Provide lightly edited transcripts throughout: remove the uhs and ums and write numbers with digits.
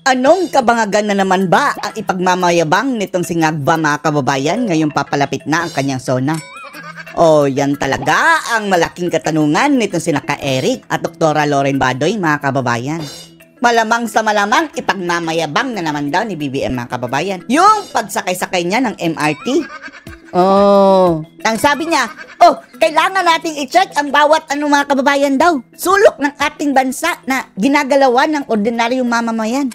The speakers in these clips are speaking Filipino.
Anong kabangagan na naman ba ang ipagmamayabang nitong si Ngagba mga kababayan ngayong papalapit na ang kanyang SONA? O yan talaga ang malaking katanungan nitong si Naka Eric at Dr. Lauren Badoy mga kababayan. Malamang sa malamang ipagmamayabang na naman daw ni BBM mga kababayan yung pagsakay-sakay niya ng MRT. Ang sabi niya, kailangan nating i-check ang bawat mga kababayan daw. Sulok ng ating bansa na ginagalawan ng ordinaryong mamamayan.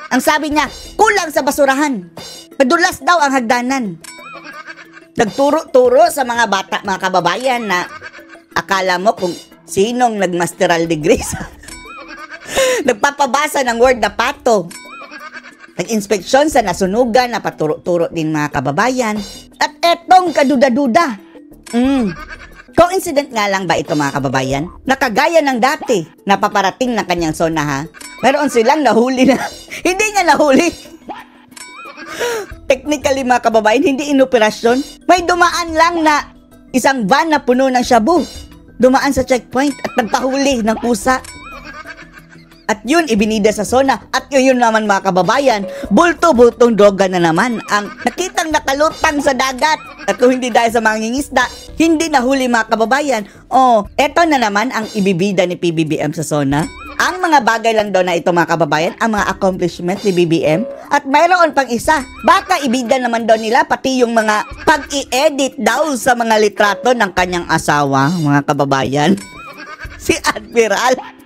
Ang sabi niya, kulang sa basurahan. Madulas daw ang hagdanan. Nagturo-turo sa mga bata, mga kababayan, na akala mo kung sinong nagmasteral degree sa nagpapabasa ng word na pato. Nag-inspeksyon sa nasunugan na paturo-turo din mga kababayan. At etong kaduda-duda. Coincident nga lang ba ito mga kababayan? Nakagaya ng dati, napaparating na kanyang SONA ha. Meron silang nahuli na. Hindi nga nahuli. Technically mga kababayan, hindi inoperasyon. May dumaan lang na isang van na puno ng shabu. Dumaan sa checkpoint at nagpahuli ng pusa. At yun ibinida sa SONA. At yun naman mga kababayan, bulto-bultong droga na naman ang nakitang nakalutang sa dagat. At kung hindi dahil sa mga ngingisda, hindi nahuli mga kababayan. Eto na naman ang ibibida ni PBBM sa SONA. Ang mga bagay lang daw na ito mga kababayan, ang mga accomplishment ni BBM. At mayroon pang isa, baka ibida naman daw nila pati yung mga pag-i-edit daw sa mga litrato ng kanyang asawa, mga kababayan. Si Admiral.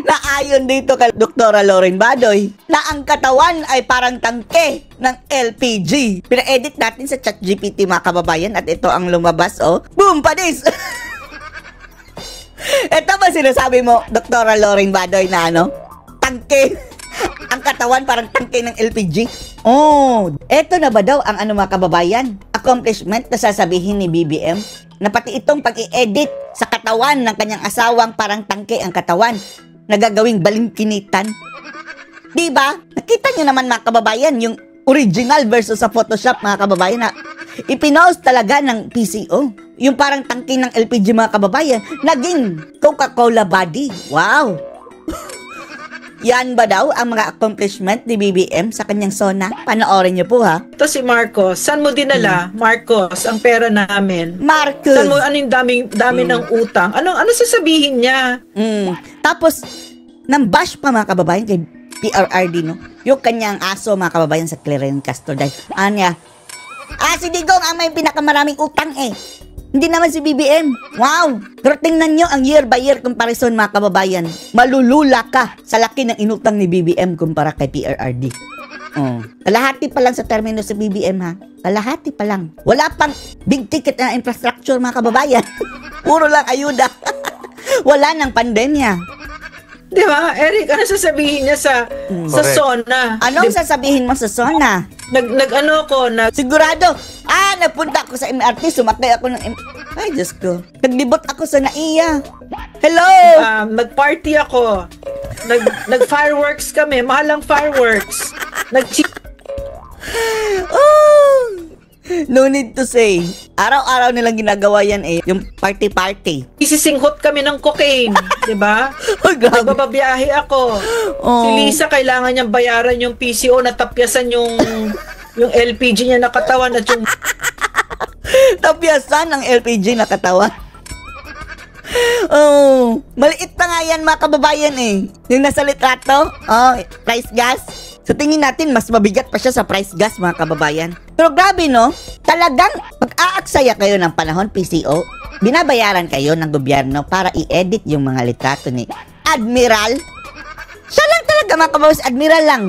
Na ayon dito kay Dr. Lauren Badoy, na ang katawan ay parang tangke ng LPG. Pina-edit natin sa ChatGPT mga kababayan at ito ang lumabas, boom, padis! Ito ba sinasabi mo, Dr. Lauren Badoy, na tangke? Ang katawan parang tangke ng LPG? Eto na ba daw ang mga kababayan? Accomplishment na sasabihin ni BBM? Na pati itong pag-i-edit sa katawan ng kanyang asawang parang tangke ang katawan, nagagawing balingkinitan. Diba? Nakita nyo naman mga kababayan, yung original versus sa Photoshop mga kababayan na ipinost talaga ng PCO. Yung parang tangke ng LPG mga kababayan, naging Coca-Cola body. Wow! Yan ba daw ang mga accomplishment ni BBM sa kanyang SONA? Panoorin niyo po ha. Ito si Marcos. Saan mo dinala, Marcos, ang pera namin? Marcos! Saan mo, yung dami ng utang? Ano sasabihin niya? Tapos, nang-bash pa mga kababayan kay PRRD, no? Yung kanyang aso mga kababayan sa Clarion Castro. Dahil, si Digong ang may pinakamaraming utang Hindi naman si BBM. Wow! Pero tingnan nyo ang year by year comparison mga kababayan. Malulula ka sa laki ng inutang ni BBM kumpara kay PRRD. Kalahati pa lang sa termino sa BBM ha. Kalahati pa lang. Wala pang big ticket na infrastructure mga kababayan. Puro lang ayuda. Wala nang pandemya. Di ba? Eric, ano sasabihin niya sa SONA? Anong sasabihin mo sa SONA? Sigurado, nagpunta ako sa MRT, sumakay ako ng ay, Diyos ko. Naglibot ako sa NAIA. Hello! Nag-party ako. Nag-fireworks kami. Mahalang fireworks. No need to say. Araw-araw nilang ginagawa yan yung party-party. Isisinghot kami ng cocaine. Diba? Nagbababiyahe ako. Si Lisa, kailangan niyang bayaran yung PCO na tapyasan yung LPG niya na katawan at yung tapyasan ng LPG na katawan. Maliit na nga yan mga kababayan Yung nasa litrato, price gas. Sa tingin natin, mas mabigat pa siya sa price gas mga kababayan. Pero grabe no, talagang pag-aaksaya kayo ng panahon PCO, binabayaran kayo ng gobyerno para i-edit yung mga litrato ni Admiral. Siya lang talaga mga kababayan, si Admiral lang.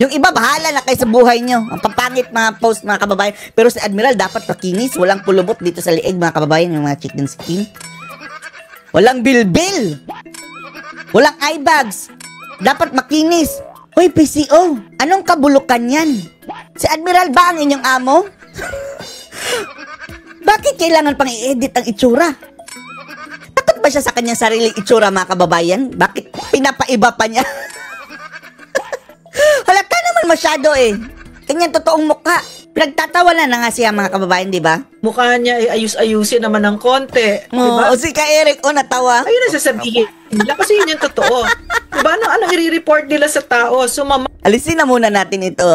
Yung iba, bahala na kayo sa buhay nyo. Ang papangit mga post mga kababayan. Pero si Admiral dapat makinis. Walang pulubot dito sa liig mga kababayan. Yung mga chicken skin. Walang bilbil. Walang eye bags. Dapat makinis. Hoy PCO, anong kabulukan yan? Si Admiral ba ang inyong amo? Bakit kailangan pang i-edit ang itsura? Takot ba siya sa kanyang sariling itsura mga kababayan? Bakit pinapaiba pa niya? Halata naman masyado Kanyang totoong mukha. Pinagtatawanan na nga siya mga kababayan, di ba? Mukha niya ay ayus-ayusin naman ng konti. Diba? O si Ka Eric, natawa. Ayun ang sasabihin nila kasi yun yung totoo. Diba? Ano i-report nila sa tao? Alisin na muna natin ito.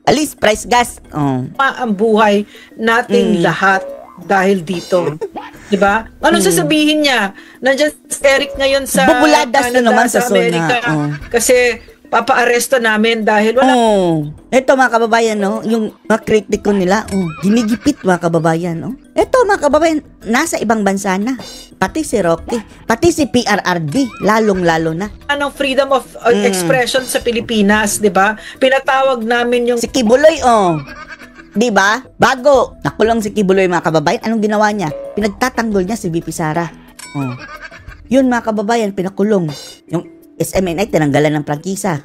Alis, price gas. Ang buhay nating lahat dahil dito. Diba? Anong sasabihin niya? Nandiyan si Eric ngayon sa Bubuladas na naman sa Amerika. zona. Kasi papa-aresto namin dahil wala. Ito mga kababayan, yung mga kritiko nila, ginigipit mga kababayan. Ito mga kababayan, nasa ibang bansa na. Pati si Rocky, pati si PRRD, lalong-lalo na. Anong freedom of expression sa Pilipinas, di ba? Pinatawag namin yung si Kibuloy, di ba? Bago nakulong si Kibuloy mga kababayan, anong ginawa niya? Pinagtatanggol niya si VP Sara. Yun mga kababayan, pinakulong. Yung SMNI, tinanggalan ng prangkisa.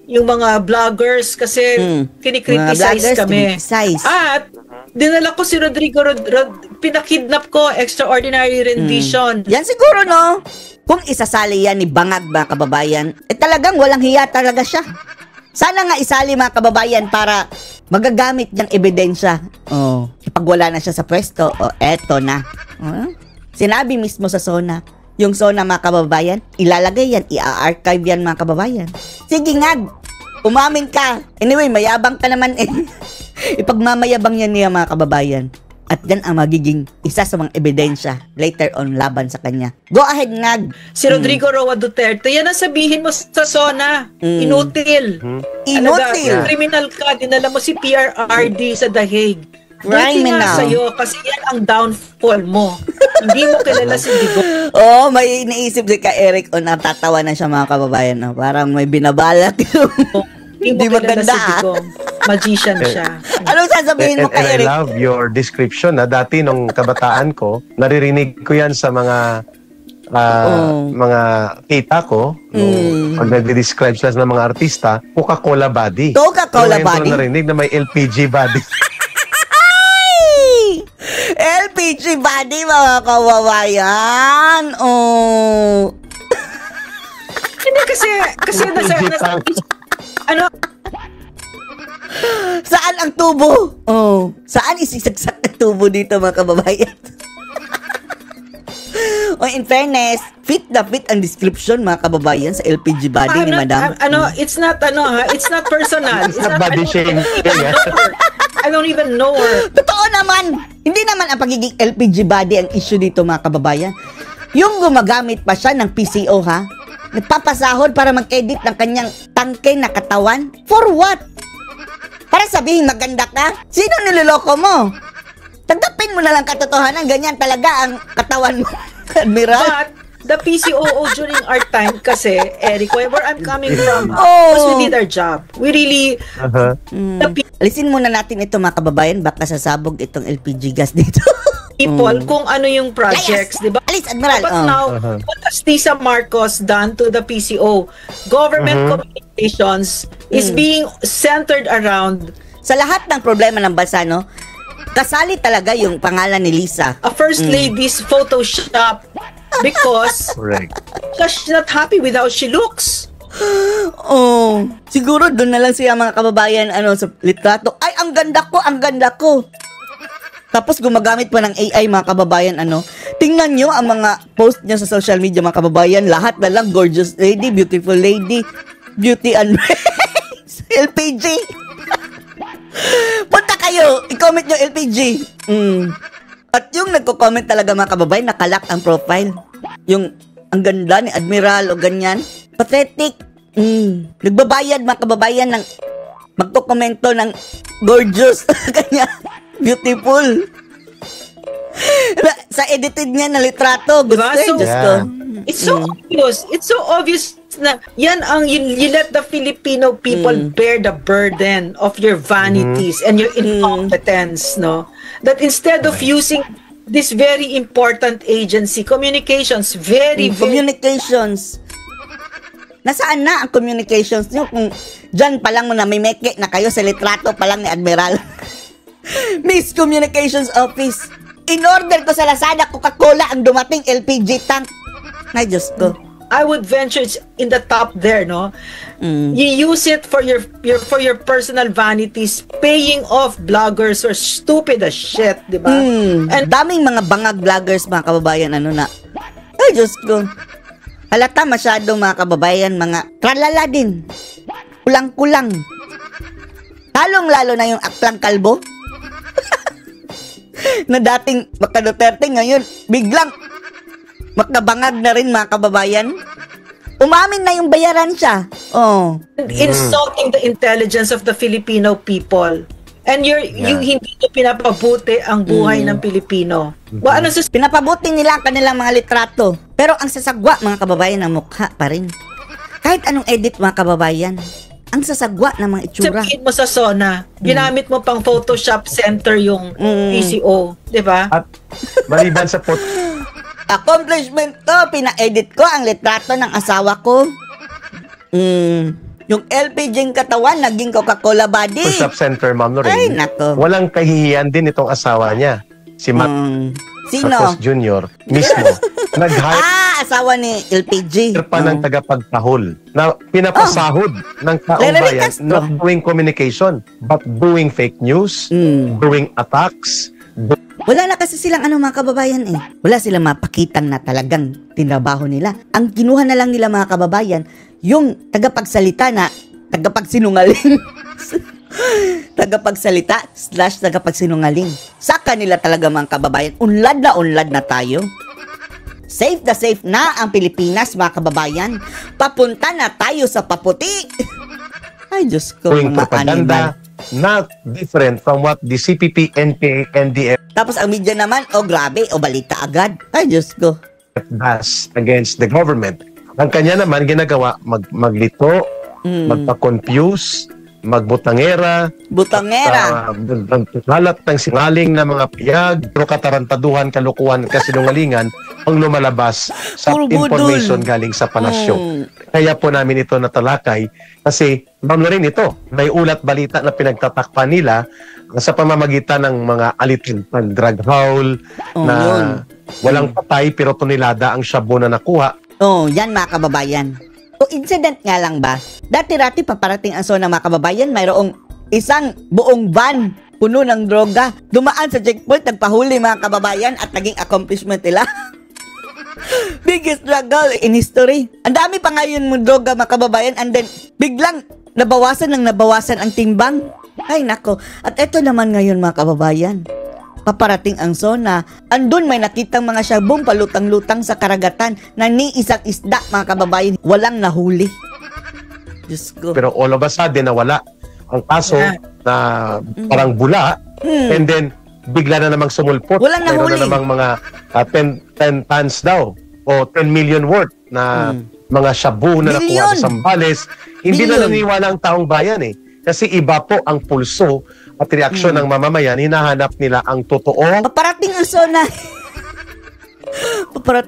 Yung mga vloggers kasi kinikriticize kami. At dinala ko si Rodrigo, pinakidnap ko, extraordinary rendition. Yan siguro, no? Kung isasali yan ni Bangag, mga kababayan, talagang walang hiya talaga siya. Sana nga isali mga kababayan para magagamit niyang ebidensya. Pag wala na siya sa pwesto, eto na. Sinabi mismo sa SONA, yung SONA mga kababayan, ilalagay yan, i-archive yan mga kababayan. Sige nga, umamin ka. Anyway, mayabang ka naman Ipagmamayabang yan niya mga kababayan. At yan ang magiging isa sa mga ebidensya later on laban sa kanya. Go ahead, Ngag. Si Rodrigo Roa Duterte, yan ang sabihin mo sa SONA. Inutil. Inutil. Criminal ka, dinala mo si PRRD sa The Hague. Buti nga sa'yo, kasi yan ang downfall mo. Hindi mo kilala si Digong. May iniisip si Ka Eric natatawa na siya mga kababayan. Parang may binabalak yung hindi maganda. Si Digong. Magician siya. Anong sasabihin mo, Ka Eric? And I love your description. Dati nung kabataan ko, naririnig ko yan sa mga kita ko. Pag nag-describe sila ng mga artista, Coca-Cola body. Coca-Cola body? Ngayon ko narinig na may LPG body. LPG body mga kababayan. Hindi kasi ano? Saan ang tubo? Saan isisagsak ang tubo dito mga kababayan? In fairness, fit ang description mga kababayan sa LPG body ni Madam. It's not personal. It's not body shaming. I don't even know her. Totoo naman. Hindi naman ang pagiging LPG body ang issue dito mga kababayan. Yung gumagamit pa siya ng PCO nagpapasahod para mag-edit ng kanyang tangke na katawan. For what? Para sabihin maganda ka? Sino niloloko mo? Tanggapin mo na lang katotohanan, ganyan talaga ang katawan mo, Admiral. But the PCOO during our time kasi, Eric, where I'm coming from, was we did our job. We really... Alisin muna natin ito mga kababayan, baka sasabog itong LPG gas dito. People, kung ano yung projects, di ba? Alis, Admiral. But now, what has Tisa Marcos done to the PCO? Government communications is being centered around... Sa lahat ng problema ng bansa, kasali talaga yung pangalan ni Lisa. A first lady's Photoshop because she's not happy with how she looks. Siguro doon na lang siya mga kababayan sa litrato. Ay, ang ganda ko. Tapos gumagamit pa ng AI mga kababayan Tingnan nyo ang mga post niya sa social media mga kababayan. Lahat na lang gorgeous lady, beautiful lady, beauty and race, LPG. Punta kayo, i-comment nyo LPG. At yung nagko-comment talaga mga kababayan, nakalak ang profile. Yung ang ganda ni Admiral o ganyan. Pathetic. Nagbabayad mga kababayan ng magko-komento ng gorgeous, ganyan, beautiful. Sa edited niya na litrato, gusto It's so obvious. It's so obvious na yan ang you let the Filipino people bear the burden of your vanities and your incompetence, that instead of using this very important agency, communications, communications. Nasaan na ang communications nyo kung dyan pa lang na may meke na kayo sa litrato pa lang ni Admiral? Miss Communications Office, in order ko sa Lazada, Coca-Cola ang dumating LPG tank. Ay, Diyos ko. I would venture it's in the top there, no? You use it for your personal vanities, paying off bloggers or stupid as shit, di ba? And daming mga bangag vloggers, mga kababayan, ano na. Ay, Diyos ko. Halata masyado, mga kababayan, mga tralala din. Kulang-kulang. Lalong-lalo na yung aklang kalbo. Na dating Maka Duterte, ngayon, biglang makabangag na rin, mga kababayan. Umamin na yung bayaran siya. Oh. Insulting the intelligence of the Filipino people. And you hindi ko pinapabuti ang buhay ng Pilipino. Pinapabuti nila ang kanilang mga litrato. Pero ang sasagwa, mga kababayan, ng mukha pa rin. Kahit anong edit, mga kababayan, ang sasagwa ng mga itsura. Sabihin mo sa SONA, ginamit mo pang Photoshop Center yung PCO, di ba? At maliban sa Accomplishment to, pina-edit ko ang litrato ng asawa ko. Yung LPG katawan, naging Coca-Cola body. Photoshop Center, Ma'am Lorraine. Ay, nako. Walang kahihiyan din itong asawa niya. Si Matt Sino? Marcos Jr. mismo. Nag-hire asawa ni LPG. pa ng tagapagtahol na pinapasahod ng taong bayan, not doing communication, but doing fake news, doing attacks. Wala na kasi silang mga kababayan eh. Wala silang mapakitang na talagang tinabaho nila. Ang kinuha na lang nila, mga kababayan, yung tagapagsalita na tagapagsinungaling. Tagapagsalita / tagapagsinungaling. Sa kanila talaga, mga kababayan, unlad na tayo. Safe na ang Pilipinas, mga kababayan. Papunta na tayo sa paputi. Ay, Diyos ko, Doing mga propaganda, not different from what the CPP, NPA, NDF Tapos ang media naman, grabe, balita agad. Ay, Diyos ko. does against the government. Ang kanya naman ginagawa, maglito, magpa-confuse, magbutangera, halat ng singaling na mga piyag, pero katarantaduhan, kalukuhan, kasinungalingan ang lumalabas sa information galing sa palasyo. Kaya po namin ito natalakay kasi, Ma'am Lorraine, ito, may ulat balita na pinagtatakpan nila sa pamamagitan ng mga alitintang drug haul na walang patay pero tonelada ang shabu na nakuha. Yan, mga kababayan. Incident nga lang ba? Dati-rati paparating ang SONA, mga kababayan, mayroong isang buong van puno ng droga. Dumaan sa checkpoint, nagpahuli, mga kababayan, at naging accomplishment nila. Biggest struggle in history. Ang dami pa ngayon mong droga, mga kababayan, and then biglang nabawasan ang timbang. Ay, nako. At eto naman ngayon, mga kababayan, paparating ang SONA. Andun may nakitang mga syabong palutang-lutang sa karagatan na ni isang isda, mga kababayan, walang nahuli. Diyos ko. Pero all of a sudden, nawala ang kaso na parang bula, and then bigla na namang sumulpot. Walang nahuli. Mayroon na namang mga 10 tons daw o 10 million worth na mga shabu na nakuha sa Zambales. Hindi na naniwala ang taong bayan eh. Kasi iba po ang pulso at reaksyon ng mamamayan, hinahanap nila ang totoo. Paparating ang SONA.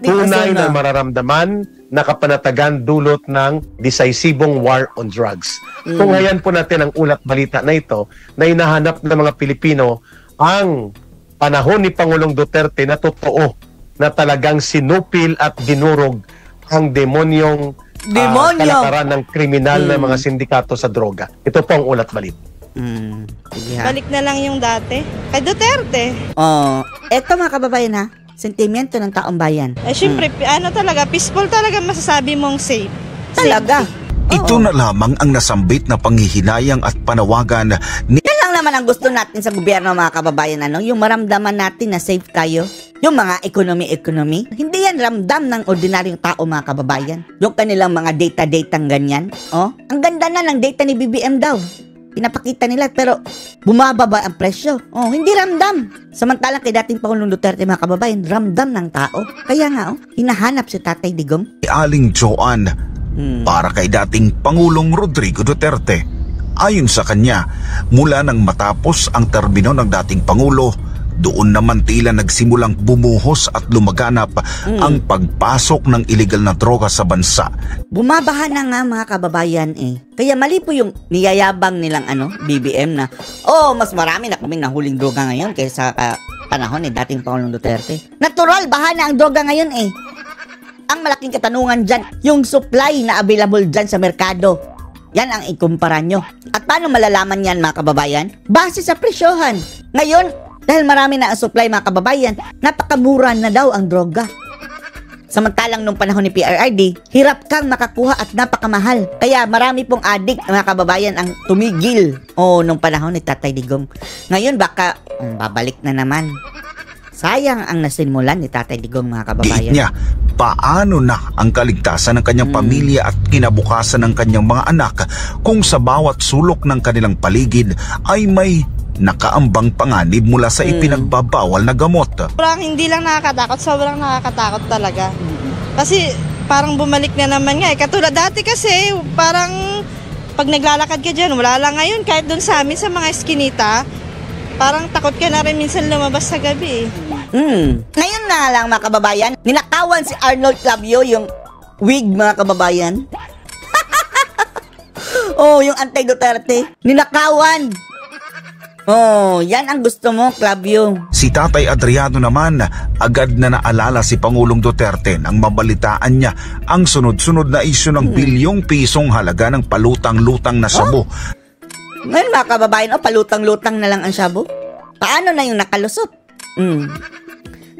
Tunay na mararamdaman na kapanatagan dulot ng decisibong war on drugs. Kung ngayon po natin ang ulat balita na ito, na hinahanap ng mga Pilipino ang panahon ni Pangulong Duterte na totoo, na talagang sinupil at dinurog ang demonyong kalakaran ng kriminal na mga sindikato sa droga. Ito po ang ulat balita. Balik na lang yung dati. Kay Duterte. Eto, mga kababayan, ha, sentimiento ng taong bayan. Siyempre, talaga, peaceful talaga masasabi mong safe. Talaga. Ito na lamang ang nasambit na panghihinayang at panawagan ni... Yan lang naman ang gusto natin sa gobyerno, mga kababayan, yung maramdaman natin na safe tayo. Yung mga economy. Hindi yan ramdam ng ordinaryong tao, mga kababayan. Yung kanilang mga data-datang ganyan. Ang ganda na ng data ni BBM daw. Pinapakita nila, pero bumababa ang presyo. Hindi ramdam. Samantalang kay dating Pangulong Duterte, mga kababayan, ramdam ng tao. Kaya nga, hinahanap si Tatay Digong. Aling Joan para kay dating Pangulong Rodrigo Duterte. Ayon sa kanya, mula nang matapos ang terbino ng dating Pangulo, doon naman tila nagsimulang bumuhos at lumaganap ang pagpasok ng iligal na droga sa bansa. Bumabaha na nga, mga kababayan Kaya mali po yung niyayabang nilang BBM na, mas marami na kaming nahuling droga ngayon kaysa panahon ni dating Pangulong Duterte. Natural, baha na ang droga ngayon Ang malaking katanungan dyan, yung supply na available dyan sa merkado. Yan ang ikumpara nyo. At paano malalaman yan mga kababayan? Base sa presyohan. Ngayon, dahil marami na ang supply mga kababayan, napakamura na daw ang droga. Samantalang nung panahon ni PRRD, hirap kang makakuha at napakamahal. Kaya marami pong addict mga kababayan ang tumigil. Nung panahon ni Tatay Digong. Ngayon baka babalik na naman. Sayang ang nasinmulan ni Tatay Digong mga kababayan. Giit niya, paano na ang kaligtasan ng kanyang pamilya at kinabukasan ng kanyang mga anak kung sa bawat sulok ng kanilang paligid ay may nakaambang panganib mula sa ipinagbabawal na gamot. Sobrang hindi lang nakakatakot, sobrang nakakatakot talaga. Kasi parang bumalik na naman nga. Katulad dati kasi, parang pag naglalakad ka dyan, wala lang ngayon. Kahit doon sa amin, sa mga eskinita, parang takot ka na rin minsan lumabas sa gabi. Ngayon na lang mga kababayan, ninakawan si Arnold Clavio yung wig mga kababayan. Yung anti-Duterte. Ninakawan. Yan ang gusto mo, Clavio. Si Tatay Adriano naman, agad na naalala si Pangulong Duterte nang mabalitaan niya ang sunod-sunod na isyu ng bilyong pisong halaga ng palutang-lutang na shabu. Ngayon mga kababayan, palutang-lutang na lang ang shabu. Paano na yung nakalusot?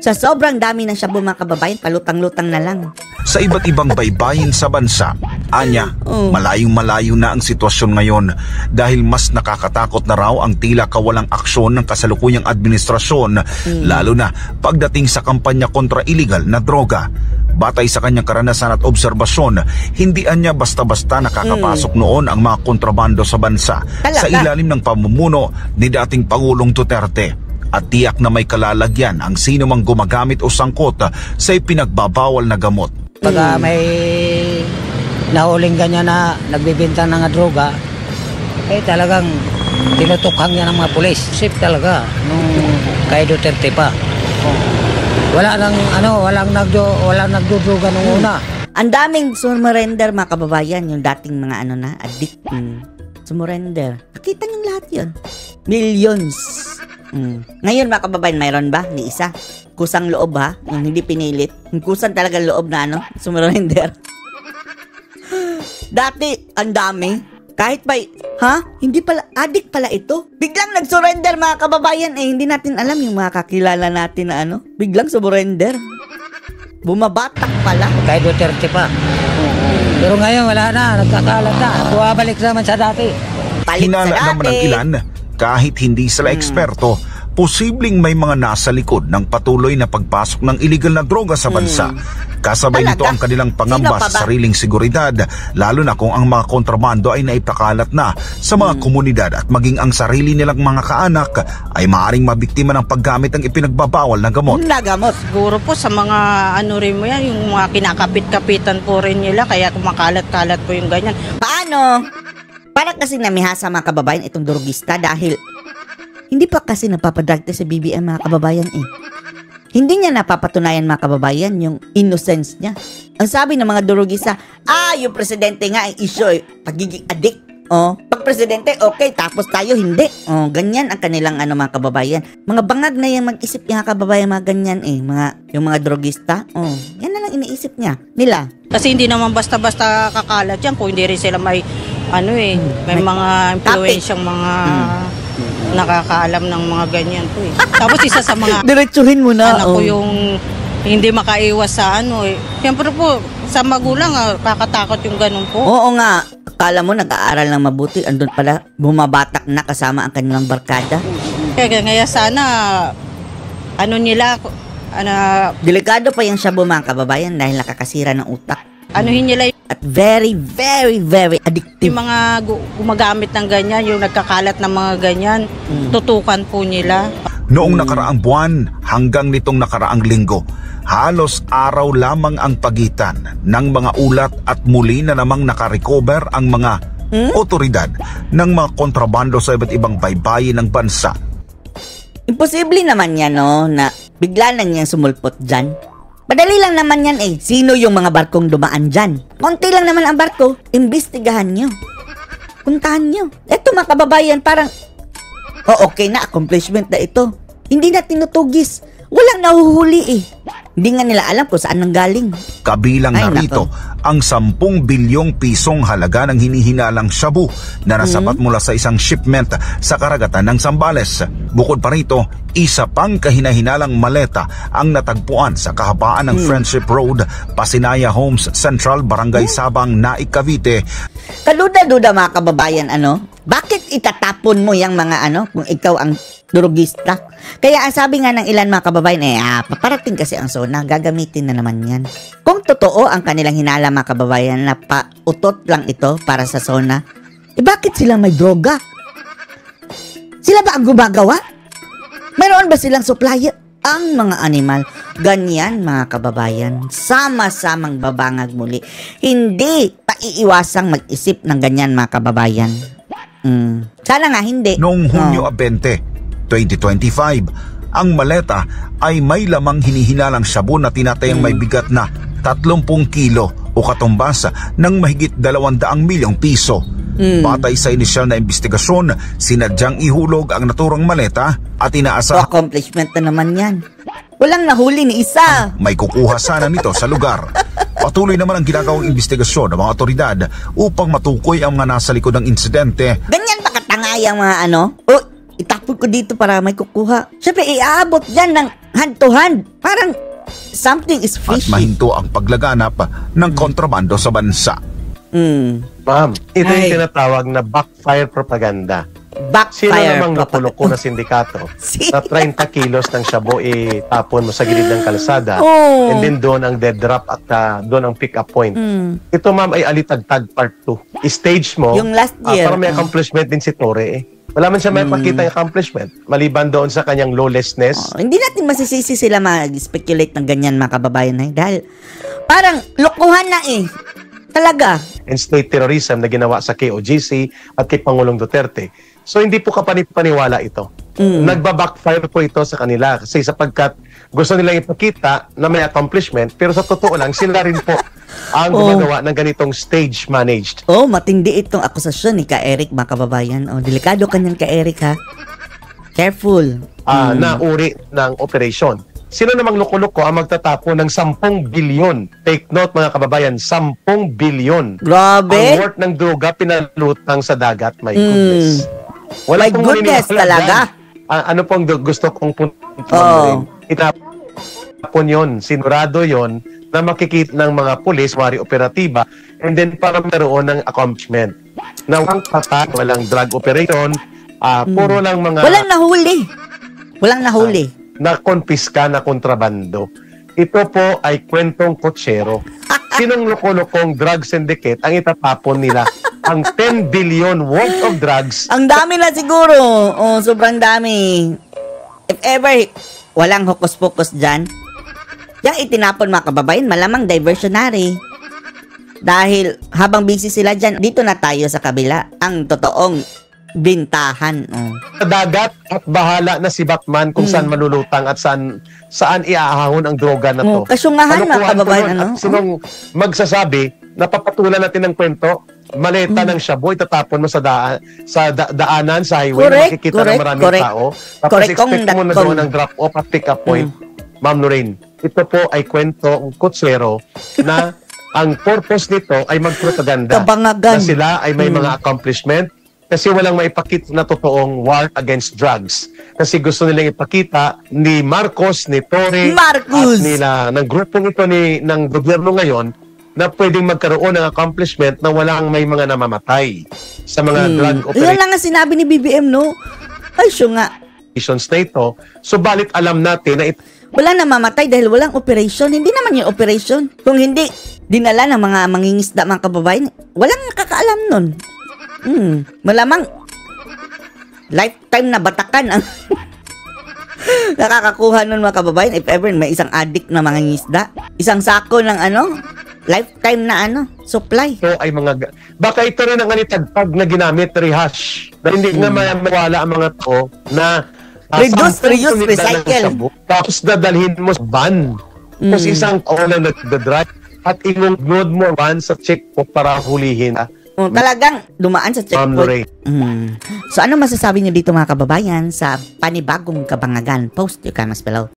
Sa sobrang dami ng shabu mga kababayan, palutang-lutang na lang. Sa iba't ibang baybayin sa bansa, anya, malayong-malayo na ang sitwasyon ngayon dahil mas nakakatakot na raw ang tila kawalang aksyon ng kasalukuyang administrasyon, lalo na pagdating sa kampanya kontra iligal na droga. Batay sa kanyang karanasan at obserbasyon, hindi anya basta-basta nakakapasok noon ang mga kontrabando sa bansa sa ilalim ng pamumuno ni dating Pangulong Duterte. At tiyak na may kalalagyan ang sino mang gumagamit o sangkot sa ipinagbabawal na gamot. Pag may nahuling ganyan na nagbibinta ng droga, talagang tinutukhang niya ng mga pulis. Safe talaga nung kay Duterte pa. Walang nagdudruga nung una. Ang daming sumurrender mga kababayan, yung dating mga addict. Sumurrender. Nakita niyo lahat yun. Millions. Ngayon mga kababayan, mayroon ba? Ni isa. Kusang loob ha, yung hindi pinilit. Yung kusang talaga loob na sumurrender. Dati, ang dami. Kahit ba, hindi pala, addict pala ito. Biglang nag-surrender mga kababayan, hindi natin alam yung mga kakilala natin na biglang sumurrender. Bumabatak pala. Kay Duterte pa. Pero ngayon wala na, nagkakalat na. Bumabalik naman sa dati. Hinala naman ng ilan, kahit hindi sila eksperto, posibleng may mga nasa likod ng patuloy na pagpasok ng iligal na droga sa bansa. Kasabay nito ang kanilang pangamba sa sariling seguridad, lalo na kung ang mga kontrabando ay naipakalat na sa mga komunidad at maging ang sarili nilang mga kaanak ay maaaring mabiktima ng paggamit ng ipinagbabawal na gamot. Siguro po sa mga rin mo yan, yung mga kinakapit-kapitan po rin nila, kaya kumakalat-kalat po yung ganyan. Paano? Parang kasi namihasa mga kababayan itong drogista dahil hindi pa kasi napapadrag sa BBM mga kababayan Hindi niya napapatunayan mga kababayan yung innocence niya. Ang sabi ng mga drogista, yung presidente nga ang issue pagiging addict. Pag presidente, okay, tapos tayo hindi. Ganyan ang kanilang mga kababayan. Mga bangag na yung mag-isip mga kababayan, mga ganyan yung mga drogista. Yan na lang iniisip nila. Kasi hindi naman basta-basta kakalat yan kung hindi rin sila may may mga impluensyang mga nakakaalam ng mga ganyan po Tapos isa sa mga diretsuhin mo na. Anak ko yung hindi makaiwas sa Siyempre po, sa magulang kakatakot yung ganun po. Oo nga. Akala mo nag-aaral ng mabuti, andun pala bumabatak na kasama ang kanilang barkada. Kaya sana delikado pa yung shabu mga kababayan dahil nakakasira ng utak. Nila at very, very, very addictive. Yung mga gumagamit ng ganyan, yung nagkakalat ng mga ganyan, tutukan po nila. Noong nakaraang buwan hanggang nitong nakaraang linggo, halos araw lamang ang pagitan ng mga ulat at muli na namang nakarecover ang mga otoridad ng mga kontrabando sa iba't ibang baybayin ng bansa. Imposible naman yan na bigla lang niyang sumulpot dyan. Madali lang naman yan Sino yung mga barkong dumaan dyan? Konti lang naman ang barko. Imbestigahan nyo. Puntahan nyo. Eto mga kababayan, parang okay na, accomplishment na ito. Hindi na tinutugis. Walang nahuhuli Hindi nga nila alam kung saan nanggaling. Kabilang Ay, narito ang 10 bilyong pisong halaga ng hinihinalang shabu na nasabat mula sa isang shipment sa karagatan ng Zambales. Bukod pa rito, isa pang kahinahinalang maleta ang natagpuan sa kahabaan ng Friendship Road, Pasinaya Homes Central, Barangay Sabang, Naik, Cavite. Kaduda-duda mga kababayan, bakit itatapon mo yung mga kung ikaw ang drugista? Kaya ang sabi nga ng ilan mga kababayan, paparating kasi ang SONA, gagamitin na naman yan. Kung totoo ang kanilang hinala mga kababayan na pautot lang ito para sa SONA, bakit sila may droga? Sila ba ang gumagawa? Meron ba silang supplier? Ang mga animal, ganyan mga kababayan, sama-samang babangag muli. Hindi paiiwasang mag-isip ng ganyan mga kababayan. Sana nga hindi. Noong Hunyo 20, 2025, ang maleta ay may lamang hinihinalang shabu na tinatayang may bigat na 30 kilo o katumbas ng mahigit 200 milyong piso. Batay sa inisyal na investigasyon, sinadyang ihulog ang naturang maleta at inaasa accomplishment na naman yan. Walang nahuli ni isa. may kukuha sana nito sa lugar. Patuloy naman ang ginagawang investigasyon ng mga otoridad upang matukoy ang mga nasa likod ng insidente. Ganyan ba katanga yung mga itapon ko dito para may kukuha. Siyempre, iaabot dyan ng hand to hand. Parang something is At fishy. mahinto ang paglaganap ng kontrabando sa bansa. Ma'am, ito yung tinatawag na backfire propaganda. Sino Backfire. namang loko-loko na sindikato Si- na 30 kilos ng shabu itapon mo sa gilid ng kalsada Oh. and then doon ang dead drop at doon ang pick-up point. Ito ma'am ay alitagtag part 2. I-stage mo Yung last year, para may accomplishment din si Tore Wala man siya may pakita yung accomplishment maliban doon sa kanyang lawlessness. Hindi natin masisisi sila mag-speculate ng ganyan mga kababayan dahil parang lokohan na talaga. And state terrorism na ginawa sa KOGC at kay Pangulong Duterte. So hindi po kapanipaniwala ito. Nagba-backfire po ito sa kanila kasi sapagkat gusto nilang ipakita na may accomplishment pero sa totoo lang sila rin po ang gumagawa ng ganitong stage managed. Matindi itong akusasyon ni Ka-Eric mga kababayan. Delikado kanyan Ka-Eric ha. Careful. Na uri ng operasyon. Sino namang loko-loko ang magtatapon ng 10 bilyon? Take note mga kababayan, 10 bilyon. Grabe. Ang worth ng droga pinalutang sa dagat. My goodness. My pong goodness maniniwala talaga. dyan. Ano pong gusto kong punto? Itapon yun. Sinurado yun na makikita ng mga pulis, wari operatiba, and then para meron ng accomplishment. Na walang patak, walang drug operation, puro lang mga Walang nahuli. na konpiska na kontrabando. Ito po ay kwentong kotsero. Sinong loko-lokong drug syndicate ang itatapon nila ang 10 billion worth of drugs? Ang dami na siguro. Sobrang dami. If ever walang hokus-pokus dyan, yung itinapon mga kababayan, malamang diversionary. Dahil habang busy sila dyan, dito na tayo sa kabila. Ang totoong bintahan. Sa dagat at bahala na si Batman kung saan malulutang at saan iaahon ang droga na to. Kasyungahan mga kababayan. At sinong magsasabi, napapatulan natin ng kwento, maleta ng shabu, itatapon mo sa daanan, sa highway, makikita ng maraming tao. Tapos expect mo na doon ang drop-off at pick-up point. Ma'am Lorraine, ito po ay kwento ng kutsero na ang purpose nito ay magpropaganda. Kabangagan. Na sila ay may mga accomplishment kasi walang maipakita na totoong war against drugs. Kasi gusto nilang ipakita ni Marcos, ni Tore, at nila, ng grupong ito ng gobyerno ngayon na pwedeng magkaroon ng accomplishment na walang may mga namamatay sa mga drug Yan lang ang sinabi ni BBM, no? Ay, siya nga. operations na ito. Subalit alam natin na Wala namamatay dahil walang operation. Hindi naman yung operation. Kung hindi, dinala ng mga mangingisda mga kababayan, walang nakakaalam nun. Malamang lifetime na batakan ang nakakakuha nun mga kababayan. If ever may isang addict na mangingisda, isang sako ng lifetime na supply. ito ay baka ito rin ang anitagpag na ginamit, rehash. Na hindi nga mawala ang mga to na Reduce, sampung reuse, tunit na ng recycle. shabu, tapos dadalhin mo sa van. Tapos isang taon na nagdadrive at ilungod mo van sa checkpoint para hulihin. Talagang dumaan sa Ma'am checkpoint. Lorraine. So ano masasabi niyo dito mga kababayan sa panibagong kabangagan? Post your comments below.